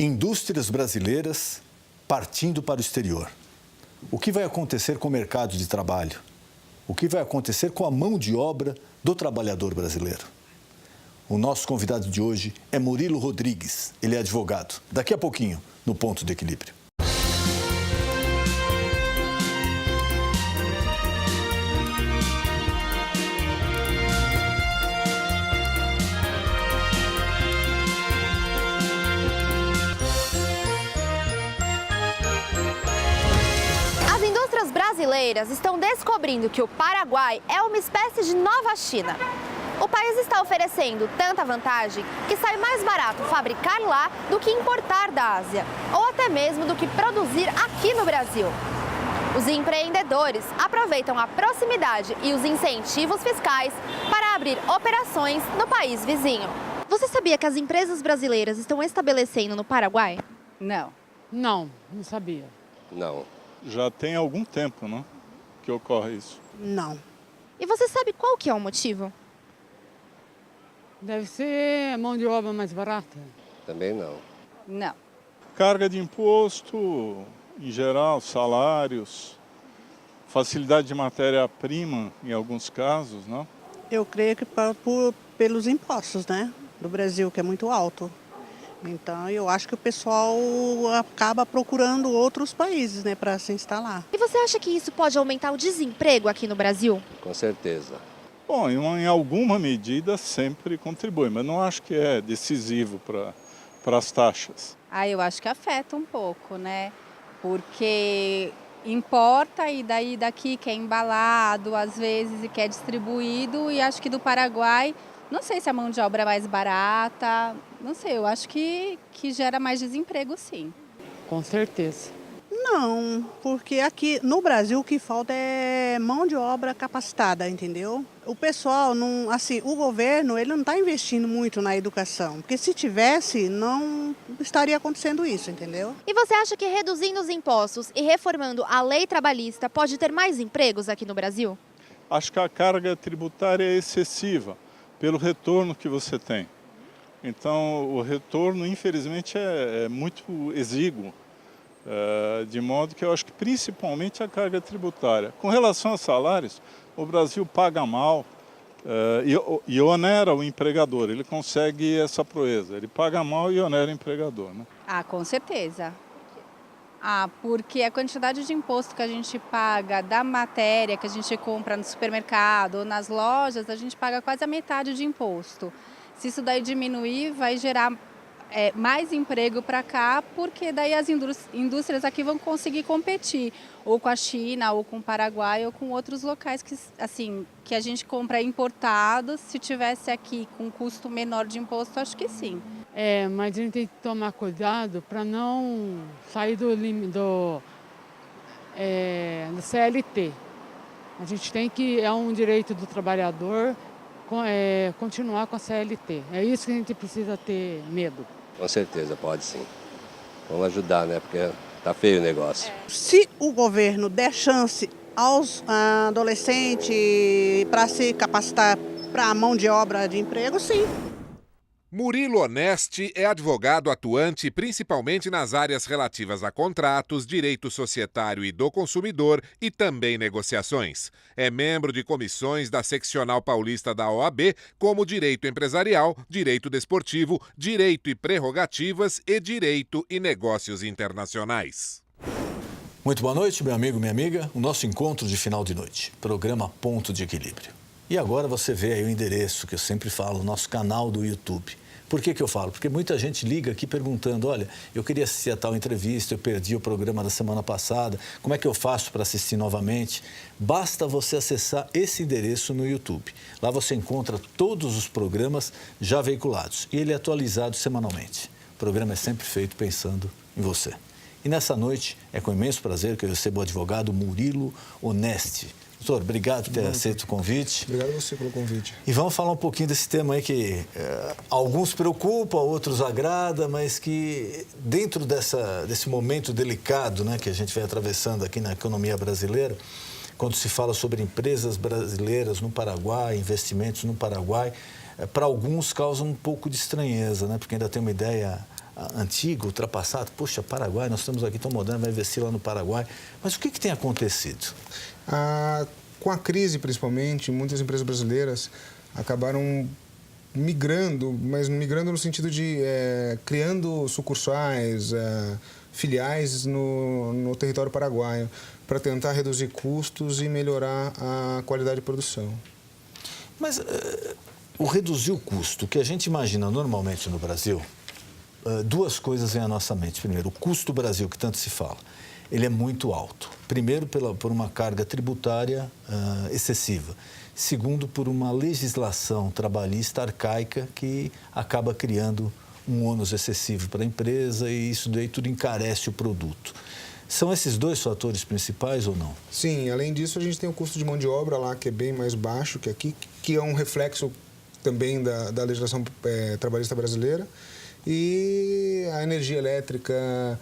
Indústrias brasileiras partindo para o exterior. O que vai acontecer com o mercado de trabalho? O que vai acontecer com a mão de obra do trabalhador brasileiro? O nosso convidado de hoje é Murilo Rodrigues. Ele é advogado. Daqui a pouquinho, no Ponto de Equilíbrio. Brasileiras estão descobrindo que o Paraguai é uma espécie de nova China. O país está oferecendo tanta vantagem que sai mais barato fabricar lá do que importar da Ásia, ou até mesmo do que produzir aqui no Brasil. Os empreendedores aproveitam a proximidade e os incentivos fiscais para abrir operações no país vizinho. Você sabia que as empresas brasileiras estão estabelecendo no Paraguai? Não. Não sabia. Não. Já tem algum tempo, né, que ocorre isso. Não. E você sabe qual que é o motivo? Deve ser mão de obra mais barata. Também não. Não. Carga de imposto, em geral, salários, facilidade de matéria-prima, em alguns casos, né? Eu creio que pelos impostos, né, do Brasil, que é muito alto. Então, eu acho que o pessoal acaba procurando outros países, né, para se instalar. E você acha que isso pode aumentar o desemprego aqui no Brasil? Com certeza. Bom, em alguma medida sempre contribui, mas não acho que é decisivo para as taxas. Eu acho que afeta um pouco, né? Porque importa e daqui que é embalado, às vezes, e que é distribuído, e acho que do Paraguai, não sei se a mão de obra é mais barata, não sei, eu acho que gera mais desemprego, sim. Com certeza. Não, porque aqui no Brasil o que falta é mão de obra capacitada, entendeu? O pessoal, não, assim, o governo ele não está investindo muito na educação, porque se tivesse, não estaria acontecendo isso, entendeu? E você acha que reduzindo os impostos e reformando a lei trabalhista pode ter mais empregos aqui no Brasil? Acho que a carga tributária é excessiva pelo retorno que você tem. Então, o retorno, infelizmente, é muito exíguo, de modo que eu acho que principalmente a carga tributária. Com relação a salários, o Brasil paga mal e onera o empregador, ele consegue essa proeza, ele paga mal e onera o empregador, né? Com certeza. Porque a quantidade de imposto que a gente paga da matéria que a gente compra no supermercado ou nas lojas, a gente paga quase a metade de imposto. Se isso daí diminuir, vai gerar mais emprego para cá, porque daí as indústrias aqui vão conseguir competir, ou com a China, ou com o Paraguai, ou com outros locais que a gente compra importado. Se tivesse aqui com custo menor de imposto, acho que sim. Mas a gente tem que tomar cuidado para não sair do CLT. A gente tem que, é um direito do trabalhador, continuar com a CLT. É isso que a gente precisa ter medo. Com certeza, pode sim. Vamos ajudar, né? Porque tá feio o negócio. Se o governo der chance aos adolescentes para se capacitar para a mão de obra de emprego, sim. Murilo Onesti é advogado atuante principalmente nas áreas relativas a contratos, direito societário e do consumidor e também negociações. É membro de comissões da Seccional Paulista da OAB, como Direito Empresarial, Direito Desportivo, Direito e Prerrogativas e Direito e Negócios Internacionais. Muito boa noite, meu amigo, minha amiga. O nosso encontro de final de noite, programa Ponto de Equilíbrio. E agora você vê aí o endereço que eu sempre falo, nosso canal do YouTube. Por que eu falo? Porque muita gente liga aqui perguntando, olha, eu queria assistir a tal entrevista, eu perdi o programa da semana passada, como é que eu faço para assistir novamente? Basta você acessar esse endereço no YouTube. Lá você encontra todos os programas já veiculados e ele é atualizado semanalmente. O programa é sempre feito pensando em você. E nessa noite, é com imenso prazer que eu recebo o advogado Murilo Onesti. Doutor, obrigado por ter aceito o convite. Obrigado a você pelo convite. E vamos falar um pouquinho desse tema aí que alguns preocupa, outros agrada, mas que dentro desse momento delicado, né, que a gente vem atravessando aqui na economia brasileira, quando se fala sobre empresas brasileiras no Paraguai, investimentos no Paraguai, para alguns causa um pouco de estranheza, né, porque ainda tem uma ideia antigo, ultrapassado. Poxa, Paraguai, nós estamos aqui tão modernos, vai investir lá no Paraguai. Mas o que tem acontecido? Com a crise, principalmente, muitas empresas brasileiras acabaram migrando, mas migrando no sentido de criando sucursais, filiais no território paraguaio, para tentar reduzir custos e melhorar a qualidade de produção. Mas o reduzir o custo, que a gente imagina normalmente no Brasil, duas coisas vêm à nossa mente. Primeiro, o custo do Brasil, que tanto se fala, ele é muito alto. Primeiro, por uma carga tributária excessiva. Segundo, por uma legislação trabalhista arcaica que acaba criando um ônus excessivo para a empresa e isso daí tudo encarece o produto. São esses dois fatores principais ou não? Sim, além disso a gente tem o custo de mão de obra lá que é bem mais baixo que aqui, que é um reflexo também da legislação trabalhista brasileira, e a energia elétrica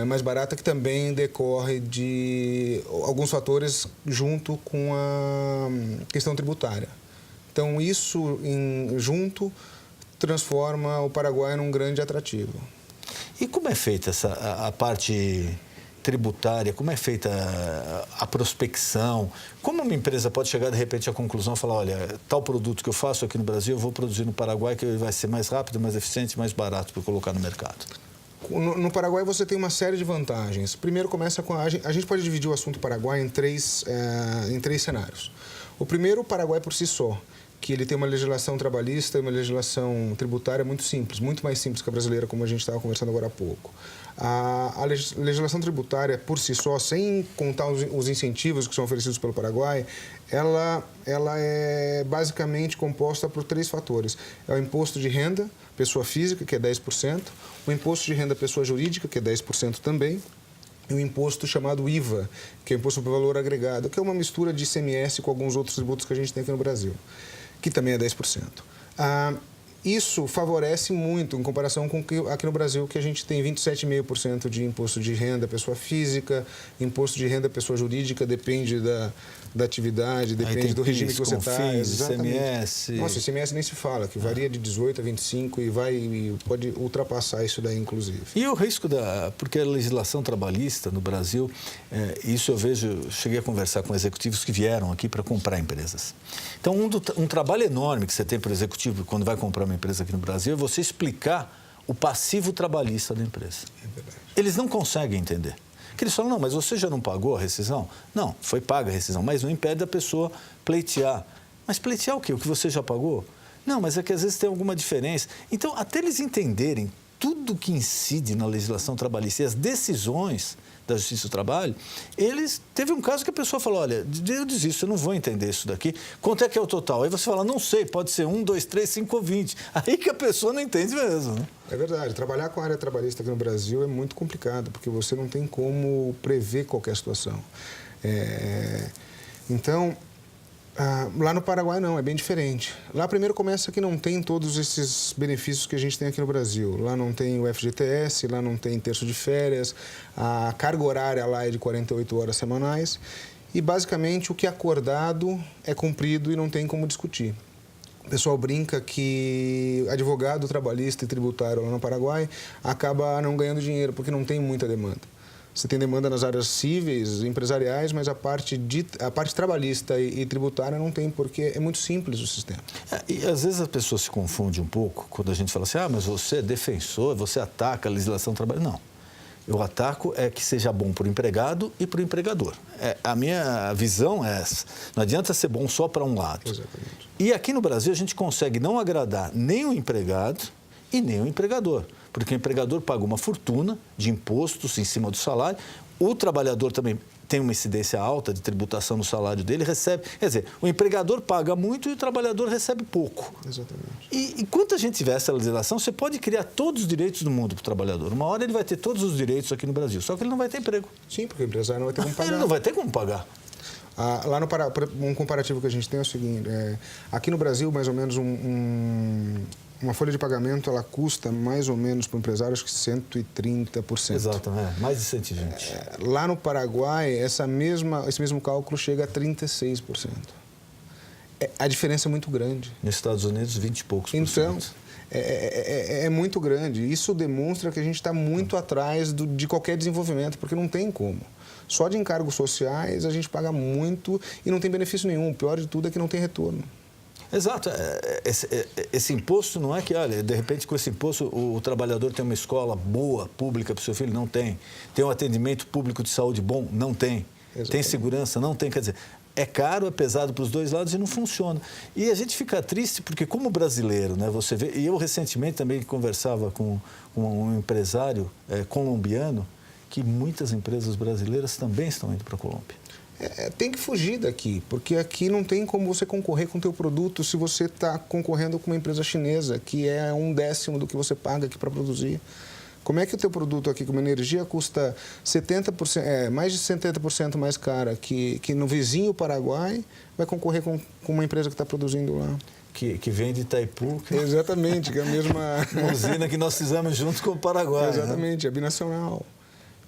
mais barata, que também decorre de alguns fatores junto com a questão tributária. Então, isso junto transforma o Paraguai num grande atrativo. E como é feita a parte tributária? Como é feita a prospecção? Como uma empresa pode chegar, de repente, à conclusão e falar, olha, tal produto que eu faço aqui no Brasil, eu vou produzir no Paraguai, que vai ser mais rápido, mais eficiente, mais barato para colocar no mercado? No Paraguai você tem uma série de vantagens. Primeiro começa com a gente pode dividir o assunto Paraguai em três cenários. O primeiro, o Paraguai por si só, que ele tem uma legislação trabalhista e uma legislação tributária muito simples, muito mais simples que a brasileira, como a gente estava conversando agora há pouco. A legislação tributária por si só, sem contar os incentivos que são oferecidos pelo Paraguai, ela é basicamente composta por três fatores. É o imposto de renda, pessoa física, que é 10%, o imposto de renda pessoa jurídica, que é 10% também, e o imposto chamado IVA, que é o Imposto por Valor Agregado, que é uma mistura de ICMS com alguns outros tributos que a gente tem aqui no Brasil, que também é 10%. Isso favorece muito em comparação com aqui no Brasil, que a gente tem 27,5% de imposto de renda pessoa física, imposto de renda pessoa jurídica, depende da atividade, depende do regime que você está. ICMS. Nossa, o ICMS nem se fala, que varia de 18 a 25 e pode ultrapassar isso daí, inclusive. E o risco porque a legislação trabalhista no Brasil, isso eu vejo, cheguei a conversar com executivos que vieram aqui para comprar empresas. Então, um trabalho enorme que você tem para o executivo quando vai comprar uma empresa aqui no Brasil é você explicar o passivo trabalhista da empresa. É verdade. Eles não conseguem entender. Porque eles falam, não, mas você já não pagou a rescisão? Não, foi paga a rescisão, mas não impede a pessoa pleitear. Mas pleitear o quê? O que você já pagou? Não, mas é que às vezes tem alguma diferença. Então, até eles entenderem tudo que incide na legislação trabalhista e as decisões da Justiça do Trabalho, teve um caso que a pessoa falou, olha, eu desisto, eu não vou entender isso daqui. Quanto é que é o total? Aí você fala, não sei, pode ser 1, 2, 3, 5 ou 20. Aí que a pessoa não entende mesmo, né? É verdade. Trabalhar com a área trabalhista aqui no Brasil é muito complicado, porque você não tem como prever qualquer situação. Então, lá no Paraguai não, é bem diferente. Lá primeiro começa que não tem todos esses benefícios que a gente tem aqui no Brasil. Lá não tem o FGTS, lá não tem terço de férias, a carga horária lá é de 48 horas semanais e basicamente o que é acordado é cumprido e não tem como discutir. O pessoal brinca que advogado trabalhista e tributário lá no Paraguai acaba não ganhando dinheiro porque não tem muita demanda. Você tem demanda nas áreas cíveis, empresariais, mas a parte trabalhista e tributária não tem, porque é muito simples o sistema. E às vezes as pessoas se confundem um pouco quando a gente fala assim, mas você é defensor, você ataca a legislação trabalhista. Não. Eu ataco que seja bom para o empregado e para o empregador. A minha visão é essa. Não adianta ser bom só para um lado. Exatamente. E aqui no Brasil a gente consegue não agradar nem o empregado e nem o empregador. Porque o empregador paga uma fortuna de impostos em cima do salário, o trabalhador também tem uma incidência alta de tributação no salário dele, recebe... Quer dizer, o empregador paga muito e o trabalhador recebe pouco. Exatamente. E enquanto a gente tiver essa legislação, você pode criar todos os direitos do mundo para o trabalhador. Uma hora ele vai ter todos os direitos aqui no Brasil, só que ele não vai ter emprego. Sim, porque o empresário não vai ter como pagar. Ele não vai ter como pagar. Lá no Pará, um comparativo que a gente tem é o seguinte, aqui no Brasil, mais ou menos uma folha de pagamento, ela custa mais ou menos para o empresário, acho que 130%. Exato, mais de 120. Lá no Paraguai, esse mesmo cálculo chega a 36%. A diferença é muito grande. Nos Estados Unidos, 20 e poucos %. Então, é muito grande. Isso demonstra que a gente está muito atrás de qualquer desenvolvimento, porque não tem como. Só de encargos sociais a gente paga muito e não tem benefício nenhum. O pior de tudo é que não tem retorno. Exato. Esse imposto não é que, olha, de repente com esse imposto o trabalhador tem uma escola boa, pública para o seu filho? Não tem. Tem um atendimento público de saúde bom? Não tem. Exatamente. Tem segurança? Não tem. Quer dizer, é caro, é pesado para os dois lados e não funciona. E a gente fica triste porque, como brasileiro, né, você vê... E eu recentemente também conversava com um empresário colombiano que muitas empresas brasileiras também estão indo para a Colômbia. Tem que fugir daqui, porque aqui não tem como você concorrer com o teu produto se você está concorrendo com uma empresa chinesa, que é 1/10 do que você paga aqui para produzir. Como é que o teu produto aqui, com uma energia, custa 70%, mais de 70% mais cara que no vizinho Paraguai, vai concorrer com uma empresa que está produzindo lá? Que vem de Itaipu. Exatamente, que é a mesma... usina que nós fizemos junto com o Paraguai. Exatamente, né? É binacional.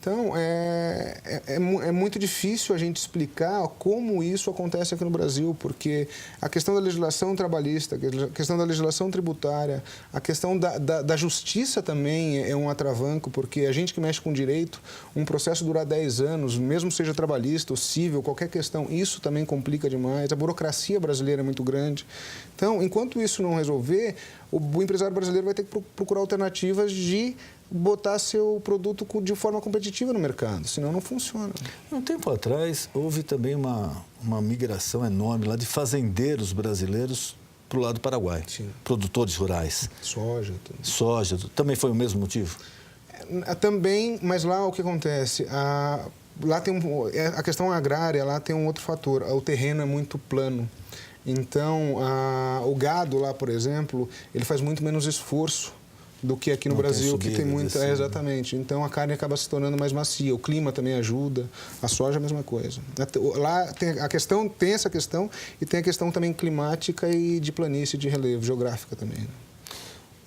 Então, é muito difícil a gente explicar como isso acontece aqui no Brasil, porque a questão da legislação trabalhista, a questão da legislação tributária, a questão da justiça também é um atravanco, porque a gente que mexe com direito, um processo durar 10 anos, mesmo seja trabalhista ou civil, qualquer questão, isso também complica demais. A burocracia brasileira é muito grande. Então, enquanto isso não resolver, o empresário brasileiro vai ter que procurar alternativas de botar seu produto de forma competitiva no mercado, senão não funciona. Um tempo atrás, houve também uma migração enorme lá de fazendeiros brasileiros para o lado do Paraguai. Sim. Produtores rurais. Soja. Soja. Também foi o mesmo motivo? Também, mas lá o que acontece? Lá tem a questão agrária, lá tem um outro fator. O terreno é muito plano. Então, o gado lá, por exemplo, ele faz muito menos esforço do que aqui no Brasil, que tem muita... exatamente. Então, a carne acaba se tornando mais macia. O clima também ajuda. A soja é a mesma coisa. Lá tem essa questão e tem a questão também climática e de planície, de relevo, geográfica também. Né?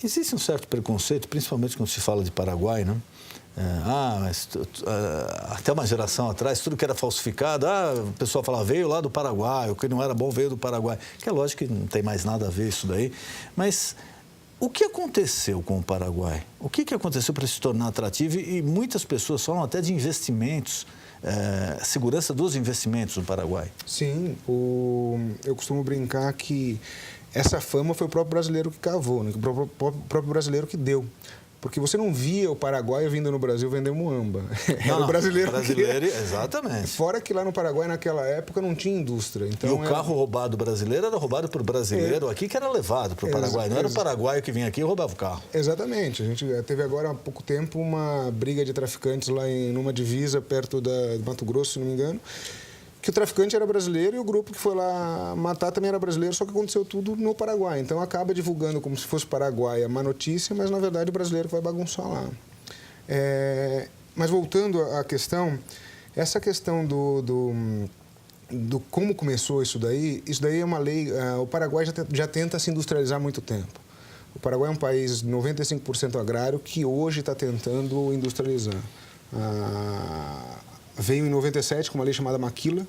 Existe um certo preconceito, principalmente quando se fala de Paraguai, né? Mas até uma geração atrás, tudo que era falsificado, o pessoal falava, veio lá do Paraguai, o que não era bom veio do Paraguai. Que é lógico que não tem mais nada a ver isso daí, mas... O que aconteceu com o Paraguai? O que aconteceu para se tornar atrativo? E muitas pessoas falam até de investimentos, segurança dos investimentos no Paraguai. Sim, eu costumo brincar que essa fama foi o próprio brasileiro que cavou, né? O próprio brasileiro que deu. Porque você não via o Paraguai vindo no Brasil vender muamba. Era o brasileiro exatamente. Fora que lá no Paraguai, naquela época, não tinha indústria. Então, e o carro roubado brasileiro era roubado por brasileiro aqui, que era levado para o Paraguai. Não era o paraguaio que vinha aqui e roubava o carro. Exatamente. A gente teve agora, há pouco tempo, uma briga de traficantes lá numa divisa perto do Mato Grosso, se não me engano, que o traficante era brasileiro e o grupo que foi lá matar também era brasileiro, só que aconteceu tudo no Paraguai. Então, acaba divulgando como se fosse Paraguai a má notícia, mas, na verdade, o brasileiro que vai bagunçar lá. Mas, voltando à questão, essa questão do como começou isso daí é uma lei... O Paraguai já tenta se industrializar há muito tempo. O Paraguai é um país 95% agrário que hoje está tentando industrializar. Veio em 97 com uma lei chamada Maquila,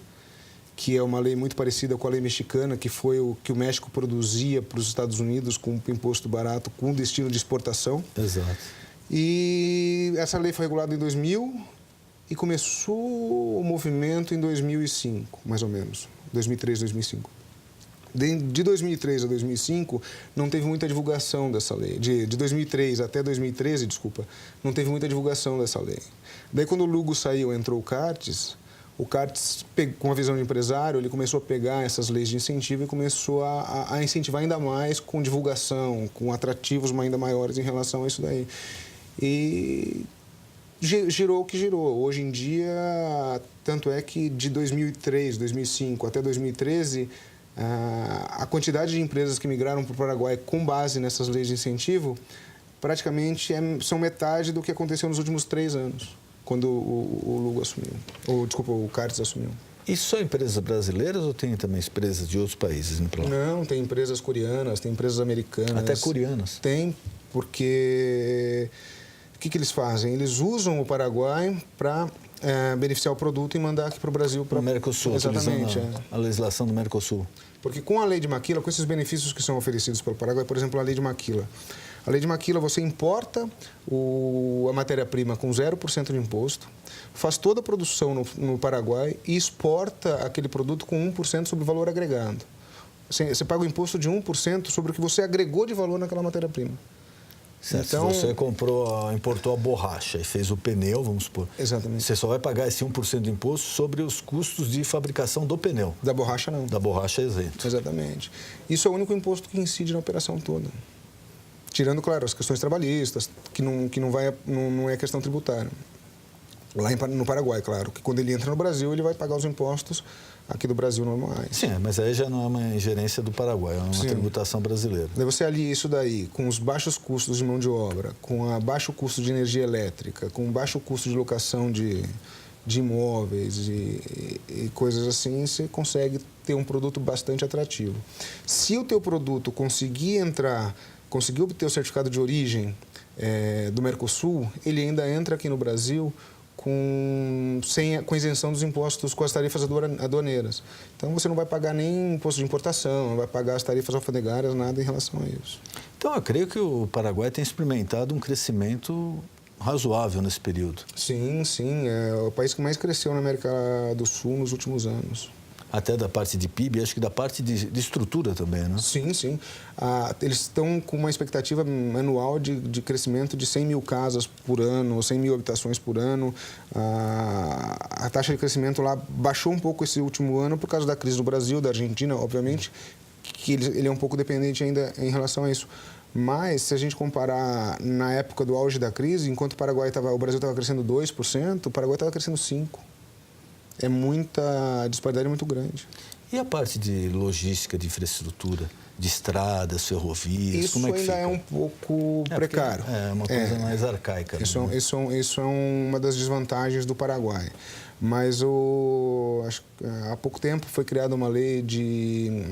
que é uma lei muito parecida com a lei mexicana, que foi o que o México produzia para os Estados Unidos com um imposto barato, com destino de exportação. Exato. E essa lei foi regulada em 2000 e começou o movimento em 2005, mais ou menos, 2003, 2005. De 2003 a 2005, não teve muita divulgação dessa lei. De 2003 até 2013, desculpa, não teve muita divulgação dessa lei. Daí, quando o Lugo saiu, entrou o Cartes, com a visão de empresário, ele começou a pegar essas leis de incentivo e começou a incentivar ainda mais com divulgação, com atrativos ainda maiores em relação a isso daí. E girou o que girou. Hoje em dia, tanto é que de 2003, 2005 até 2013... a quantidade de empresas que migraram para o Paraguai com base nessas leis de incentivo praticamente são metade do que aconteceu nos últimos 3 anos, quando o Lugo assumiu. O Cartes assumiu. E só empresas brasileiras ou tem também empresas de outros países indo para lá? Não, tem empresas coreanas, tem empresas americanas. Até coreanas? Tem, porque... O que eles fazem? Eles usam o Paraguai para beneficiar o produto e mandar aqui para o Brasil. Para o Mercosul, exatamente, utilizando a legislação do Mercosul. Porque com a lei de Maquila, com esses benefícios que são oferecidos pelo Paraguai, por exemplo, a lei de Maquila. A lei de Maquila, você importa a matéria-prima com 0% de imposto, faz toda a produção no Paraguai e exporta aquele produto com 1% sobre o valor agregado. Você paga o imposto de 1% sobre o que você agregou de valor naquela matéria-prima. Certo. Então, se você importou a borracha e fez o pneu, vamos supor. Exatamente. Você só vai pagar esse 1% de imposto sobre os custos de fabricação do pneu. Da borracha, não. Da borracha é isento. Exatamente. Isso é o único imposto que incide na operação toda. Tirando, claro, as questões trabalhistas, que não é questão tributária. Lá no Paraguai, claro, que quando ele entra no Brasil, ele vai pagar os impostos aqui do Brasil normais. Sim, mas aí já não é uma ingerência do Paraguai, é uma Sim. tributação brasileira. Daí você alia isso daí com os baixos custos de mão de obra, com o baixo custo de energia elétrica, com o baixo custo de locação de imóveis e coisas assim, você consegue ter um produto bastante atrativo. Se o teu produto conseguir obter o certificado de origem do Mercosul, ele ainda entra aqui no Brasil com isenção dos impostos, com as tarifas aduaneiras. Então, você não vai pagar nem imposto de importação, não vai pagar as tarifas alfandegárias, nada em relação a isso. Então, eu creio que o Paraguai tem experimentado um crescimento razoável nesse período. Sim, sim. É o país que mais cresceu na América do Sul nos últimos anos. Até da parte de PIB, acho que da parte de estrutura também, né? Sim, sim. Eles estão com uma expectativa anual de crescimento de 100 mil casas por ano, 100 mil habitações por ano. A taxa de crescimento lá baixou um pouco esse último ano por causa da crise do Brasil, da Argentina, obviamente, que ele é um pouco dependente ainda em relação a isso. Mas, se a gente comparar na época do auge da crise, enquanto o Brasil estava crescendo 2%, o Paraguai estava crescendo 5%. A disparidade é muito grande. E a parte de logística, de infraestrutura, de estradas, ferrovias, isso como é que ainda fica? é um pouco precário. É uma coisa mais arcaica. Isso é uma das desvantagens do Paraguai. Mas há pouco tempo foi criada uma lei de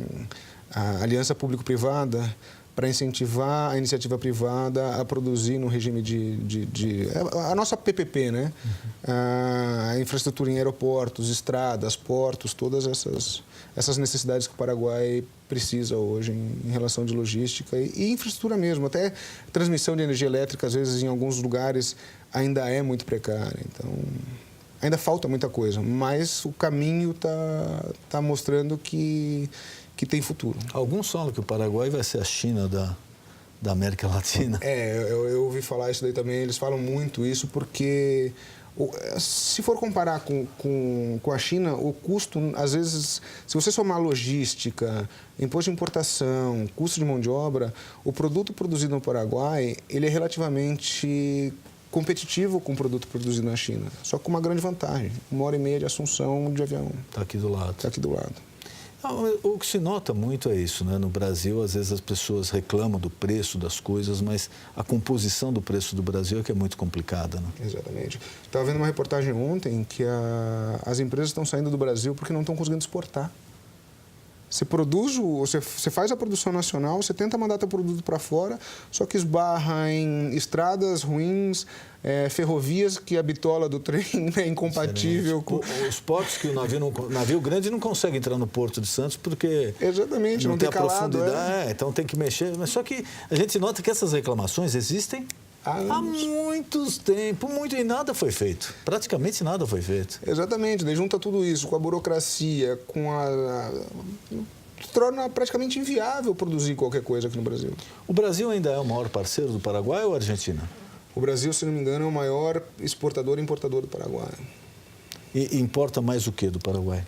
aliança público-privada para incentivar a iniciativa privada a produzir no regime a nossa PPP, né? A infraestrutura em aeroportos, estradas, portos, todas essas necessidades que o Paraguai precisa hoje em relação de logística e infraestrutura mesmo. Até transmissão de energia elétrica, às vezes, em alguns lugares, ainda é muito precária. Então, ainda falta muita coisa, mas o caminho está mostrando que tem futuro. Alguns falam que o Paraguai vai ser a China da América Latina. Eu ouvi falar isso daí também. Eles falam muito isso porque, se for comparar com a China, o custo, às vezes, se você somar logística, imposto de importação, custo de mão de obra, o produto produzido no Paraguai, ele é relativamente competitivo com o produto produzido na China. Só com uma grande vantagem, 1h30 de Assunção de avião. Está aqui do lado. Está aqui do lado. O que se nota muito é isso, né? No Brasil, às vezes as pessoas reclamam do preço das coisas, mas a composição do preço do Brasil é que é muito complicada, né? Exatamente. Estava vendo uma reportagem ontem que as empresas estão saindo do Brasil porque não estão conseguindo exportar. Você faz a produção nacional, você tenta mandar teu produto para fora, só que esbarra em estradas ruins, ferrovias que a bitola do trem é incompatível com... Os portos que o navio grande não consegue entrar no Porto de Santos porque... Exatamente, não tem a calado, profundidade, então tem que mexer. Mas só que a gente nota que essas reclamações existem há muitos tempos, e nada foi feito. Praticamente nada foi feito. Exatamente, daí junta tudo isso com a burocracia, torna praticamente inviável produzir qualquer coisa aqui no Brasil. O Brasil ainda é o maior parceiro do Paraguai ou a Argentina? O Brasil, se não me engano, é o maior exportador e importador do Paraguai. E importa mais o que do Paraguai?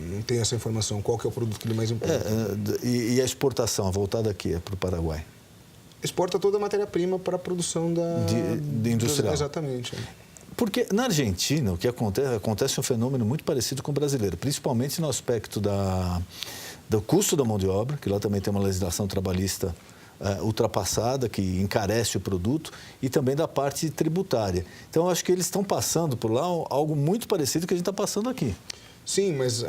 Não tenho essa informação. Qual que é o produto que ele mais importa? E a exportação voltada aqui para o Paraguai? Exporta toda a matéria-prima para a produção de industrial. Exatamente. Porque na Argentina o que acontece um fenômeno muito parecido com o brasileiro, principalmente no aspecto do custo da mão de obra, que lá também tem uma legislação trabalhista ultrapassada, que encarece o produto, e também da parte tributária. Então, acho que eles estão passando por lá algo muito parecido que a gente está passando aqui. Sim, mas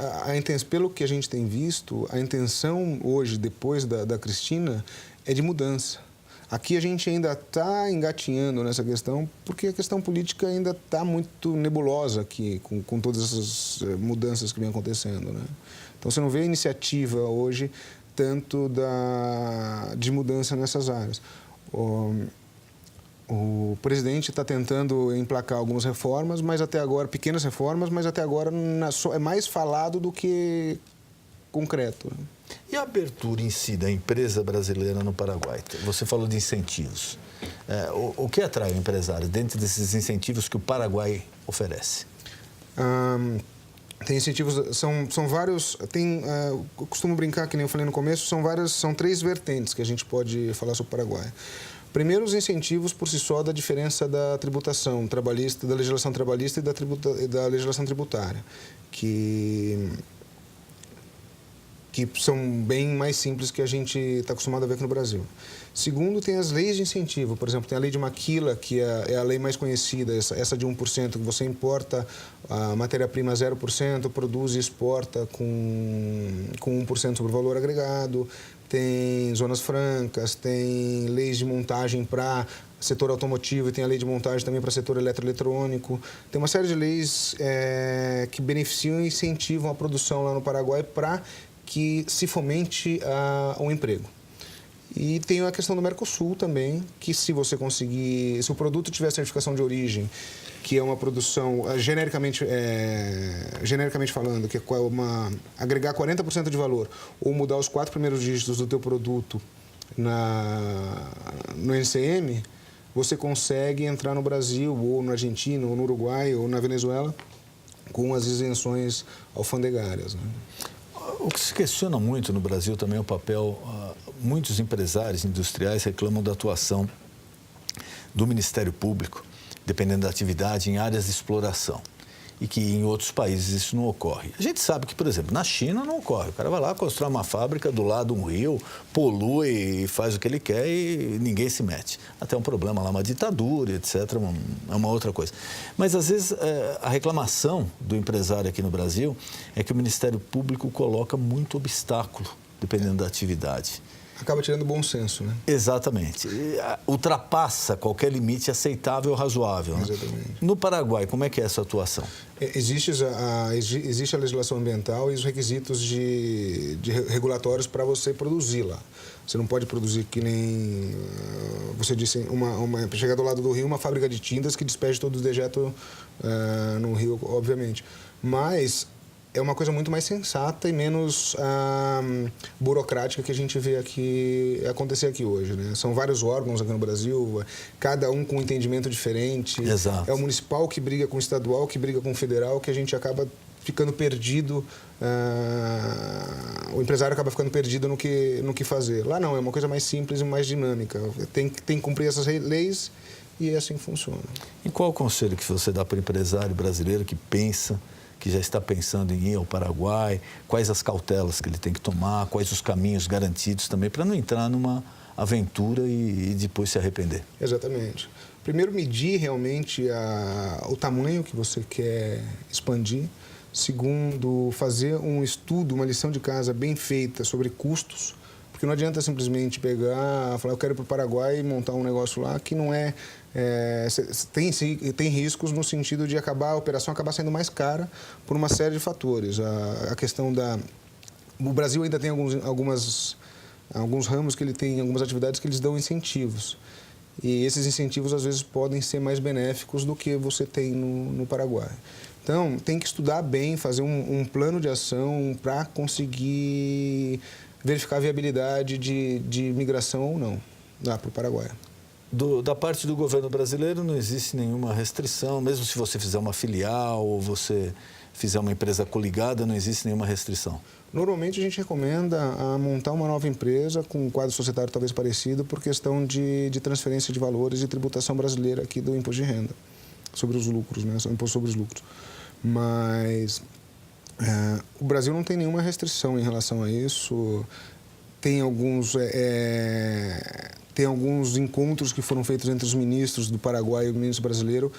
pelo que a gente tem visto, a intenção hoje, depois da Cristina, é de mudança. Aqui a gente ainda está engatinhando nessa questão, porque a questão política ainda está muito nebulosa aqui, com todas essas mudanças que vem acontecendo, né? Então, você não vê iniciativa hoje tanto de mudança nessas áreas. O presidente está tentando emplacar algumas reformas, mas até agora, pequenas reformas, mas até agora é mais falado do que concreto, né? E a abertura em si da empresa brasileira no Paraguai? Você falou de incentivos. O que atrai o empresário dentro desses incentivos que o Paraguai oferece? Tem incentivos, são vários, eu costumo brincar, que nem eu falei no começo, são 3 vertentes que a gente pode falar sobre o Paraguai. Primeiro, os incentivos por si só da diferença da tributação trabalhista, da legislação trabalhista e da legislação tributária, que são bem mais simples que a gente está acostumado a ver aqui no Brasil. Segundo, tem as leis de incentivo. Por exemplo, tem a lei de Maquila, que é a lei mais conhecida, essa de 1%, que você importa a matéria-prima 0%, produz e exporta com 1% sobre o valor agregado. Tem zonas francas, tem leis de montagem para setor automotivo e tem a lei de montagem também para setor eletroeletrônico. Tem uma série de leis que beneficiam e incentivam a produção lá no Paraguai para que se fomente o emprego. E tem a questão do Mercosul também, que se você conseguir, se o produto tiver certificação de origem, que é uma produção, genericamente falando, que é agregar 40% de valor, ou mudar os 4 primeiros dígitos do teu produto no NCM, você consegue entrar no Brasil, ou na Argentina, ou no Uruguai, ou na Venezuela, com as isenções alfandegárias, né? O que se questiona muito no Brasil também é o papel, muitos empresários industriais reclamam da atuação do Ministério Público, dependendo da atividade, em áreas de exploração. E que em outros países isso não ocorre. A gente sabe que, por exemplo, na China não ocorre. O cara vai lá, constrói uma fábrica do lado de um rio, polui e faz o que ele quer e ninguém se mete. Até um problema lá, uma ditadura, etc., é uma outra coisa. Mas, às vezes, a reclamação do empresário aqui no Brasil é que o Ministério Público coloca muito obstáculo, dependendo da atividade. Acaba tirando bom senso, né? Exatamente. Ultrapassa qualquer limite aceitável ou razoável, né? Exatamente. No Paraguai, como é que é essa atuação? Existe a legislação ambiental e os requisitos de regulatórios para você produzir lá. Você não pode produzir que nem, você disse, chegar do lado do rio, uma fábrica de tintas que despeje todo o dejeto no rio, obviamente. Mas é uma coisa muito mais sensata e menos burocrática que a gente vê acontecer aqui hoje, né? São vários órgãos aqui no Brasil, cada um com um entendimento diferente. Exato. É o municipal que briga com o estadual, que briga com o federal, que a gente acaba ficando perdido, o empresário acaba ficando perdido no que fazer. Lá não, é uma coisa mais simples e mais dinâmica. Tem que cumprir essas leis e é assim que funciona. E qual o conselho que você dá para o empresário brasileiro que já está pensando em ir ao Paraguai? Quais as cautelas que ele tem que tomar? Quais os caminhos garantidos também para não entrar numa aventura e depois se arrepender? Exatamente. Primeiro, medir realmente o tamanho que você quer expandir. Segundo, fazer um estudo, uma lição de casa bem feita sobre custos, porque não adianta simplesmente falar, eu quero ir para o Paraguai e montar um negócio lá que não é... tem riscos no sentido de a operação acabar sendo mais cara por uma série de fatores. A questão o Brasil ainda tem alguns ramos que ele tem, algumas atividades que eles dão incentivos. E esses incentivos, às vezes, podem ser mais benéficos do que você tem no Paraguai. Então, tem que estudar bem, fazer um plano de ação para conseguir verificar a viabilidade de migração ou não lá para o Paraguai. Da parte do governo brasileiro não existe nenhuma restrição, mesmo se você fizer uma filial ou você fizer uma empresa coligada, não existe nenhuma restrição? Normalmente a gente recomenda montar uma nova empresa com um quadro societário talvez parecido por questão de transferência de valores e tributação brasileira aqui do imposto de renda sobre os lucros, né? Imposto sobre os lucros. Mas o Brasil não tem nenhuma restrição em relação a isso. Tem alguns... Tem alguns encontros que foram feitos entre os ministros do Paraguai e o ministro brasileiro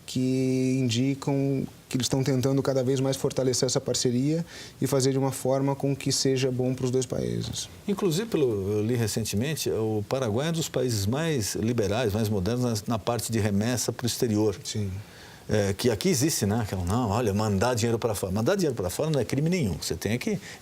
que indicam que eles estão tentando cada vez mais fortalecer essa parceria e fazer de uma forma com que seja bom para os dois países. Inclusive, eu li recentemente, o Paraguai é um dos países mais liberais, mais modernos na parte de remessa para o exterior. Sim. Que aqui existe, né? Não, olha, mandar dinheiro para fora. Mandar dinheiro para fora não é crime nenhum.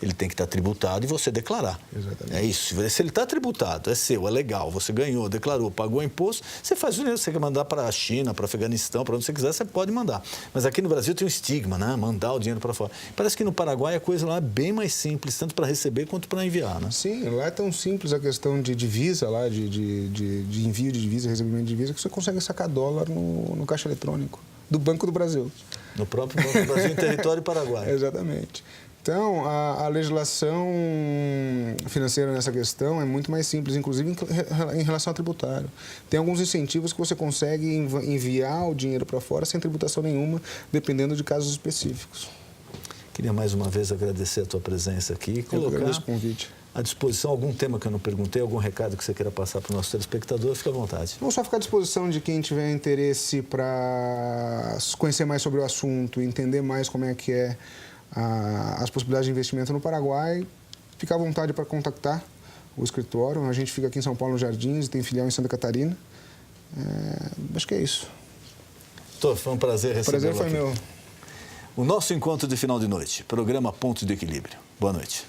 Ele tem que estar tributado e você declarar. Exatamente. É isso. Se ele está tributado, é seu, é legal, você ganhou, declarou, pagou imposto, você faz o dinheiro. Você quer mandar para a China, para o Afeganistão, para onde você quiser, você pode mandar. Mas aqui no Brasil tem um estigma, né? Mandar o dinheiro para fora. Parece que no Paraguai a coisa lá é bem mais simples, tanto para receber quanto para enviar, né? Sim, lá é tão simples a questão de divisa, lá, de envio de divisa, recebimento de divisa, que você consegue sacar dólar no caixa eletrônico do Banco do Brasil. No próprio Banco do Brasil, em território paraguaio. Exatamente. Então, a legislação financeira nessa questão é muito mais simples, inclusive em relação ao tributário. Tem alguns incentivos que você consegue enviar o dinheiro para fora sem tributação nenhuma, dependendo de casos específicos. Queria mais uma vez agradecer a tua presença aqui. Eu agradeço o convite. À disposição algum tema que eu não perguntei, algum recado que você queira passar para o nosso telespectador, fique à vontade. Não, só ficar à disposição de quem tiver interesse para conhecer mais sobre o assunto, entender mais como é que é as possibilidades de investimento no Paraguai, ficar à vontade para contactar o escritório. A gente fica aqui em São Paulo, nos Jardins, e tem filial em Santa Catarina. Acho que é isso. Foi um prazer recebê-lo. O prazer foi meu. O nosso encontro de final de noite, programa Ponto de Equilíbrio. Boa noite.